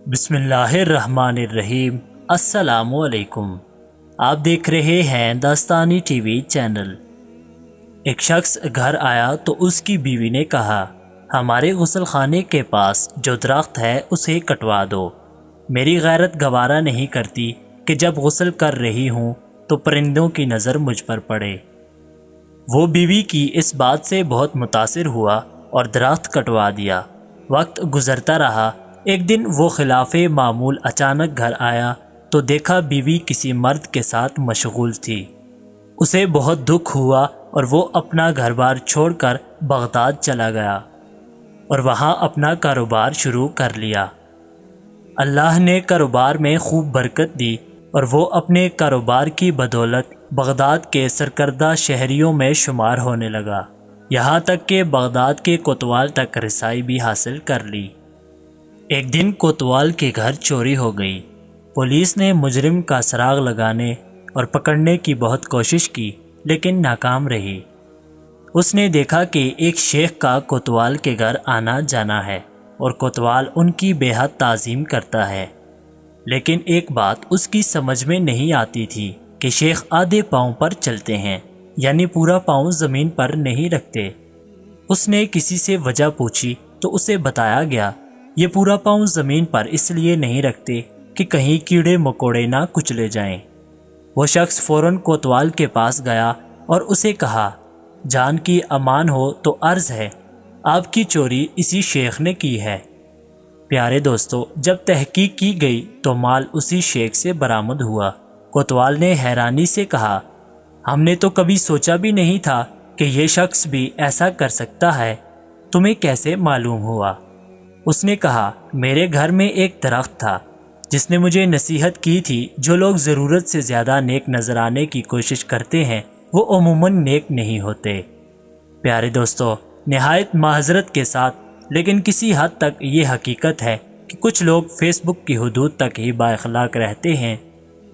बिस्मिल्लाहिर्रहमानिर्रहीम। अस्सलामुअलैकुम। आप देख रहे हैं दास्तानी टीवी चैनल। एक शख्स घर आया तो उसकी बीवी ने कहा, हमारे गुसल खाने के पास जो दरख्त है उसे कटवा दो। मेरी गैरत गवारा नहीं करती कि जब गुसल कर रही हूँ तो परिंदों की नज़र मुझ पर पड़े। वो बीवी की इस बात से बहुत मुतासिर हुआ और दरख्त कटवा दिया। वक्त गुज़रता रहा। एक दिन वो खिलाफ़े मामूल अचानक घर आया तो देखा बीवी किसी मर्द के साथ मशगूल थी। उसे बहुत दुख हुआ और वो अपना घर बार छोड़कर बगदाद चला गया और वहाँ अपना कारोबार शुरू कर लिया। अल्लाह ने कारोबार में खूब बरकत दी और वो अपने कारोबार की बदौलत बगदाद के सरकर्दा शहरियों में शुमार होने लगा। यहाँ तक कि बगदाद के कोतवाल तक रसाई भी हासिल कर ली। एक दिन कोतवाल के घर चोरी हो गई। पुलिस ने मुजरिम का सुराग लगाने और पकड़ने की बहुत कोशिश की लेकिन नाकाम रही। उसने देखा कि एक शेख का कोतवाल के घर आना जाना है और कोतवाल उनकी बेहद ताज़ीम करता है। लेकिन एक बात उसकी समझ में नहीं आती थी कि शेख आधे पाँव पर चलते हैं, यानी पूरा पाँव ज़मीन पर नहीं रखते। उसने किसी से वजह पूछी तो उसे बताया गया, ये पूरा पाँव ज़मीन पर इसलिए नहीं रखते कि कहीं कीड़े मकोड़े ना कुचले जाएं। वो शख्स फ़ौरन कोतवाल के पास गया और उसे कहा, जान की अमान हो तो अर्ज़ है, आपकी चोरी इसी शेख ने की है। प्यारे दोस्तों, जब तहकीक की गई तो माल उसी शेख से बरामद हुआ। कोतवाल ने हैरानी से कहा, हमने तो कभी सोचा भी नहीं था कि ये शख्स भी ऐसा कर सकता है, तुम्हें कैसे मालूम हुआ? उसने कहा, मेरे घर में एक दरख्त था जिसने मुझे नसीहत की थी, जो लोग ज़रूरत से ज़्यादा नेक नज़र आने की कोशिश करते हैं वो अमूमन नेक नहीं होते। प्यारे दोस्तों, निहायत माहज़रत के साथ लेकिन किसी हद तक ये हकीकत है कि कुछ लोग फेसबुक की हदूद तक ही बाअखलाक रहते हैं।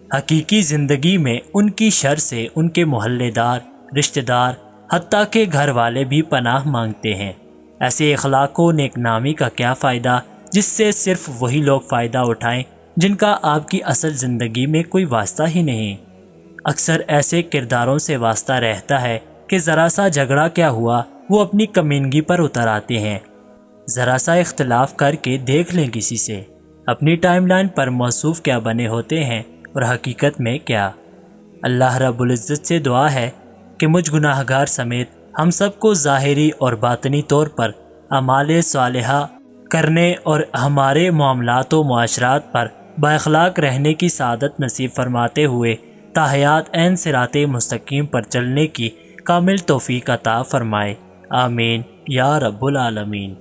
हकीकी ज़िंदगी में उनकी शर से उनके मोहल्लेदार, रिश्तेदार, हत्ता के घर वाले भी पनाह मांगते हैं। ऐसे अखलाक को नेकनामी का क्या फ़ायदा जिससे सिर्फ वही लोग फ़ायदा उठाएं जिनका आपकी असल ज़िंदगी में कोई वास्ता ही नहीं। अक्सर ऐसे किरदारों से वास्ता रहता है कि ज़रा सा झगड़ा क्या हुआ वो अपनी कमीनगी पर उतर आते हैं। ज़रा सा इख्तलाफ करके देख लें किसी से, अपनी टाइमलाइन पर मौसूफ क्या बने होते हैं और हकीकत में क्या। अल्लाह रब्बुल इज़्ज़त से दुआ है कि मुझ गुनाहगार समेत हम सबको ज़ाहिरी और बातनी तौर पर अमाले सालिहा करने और हमारे मामलात व मुआशरात पर बाअखलाक रहने की सादत नसीब फरमाते हुए ताहयात ऐन सिराते मुस्तकीम पर चलने की कामिल तौफीक अता फरमाए। आमीन या रब्बुल आलमीन।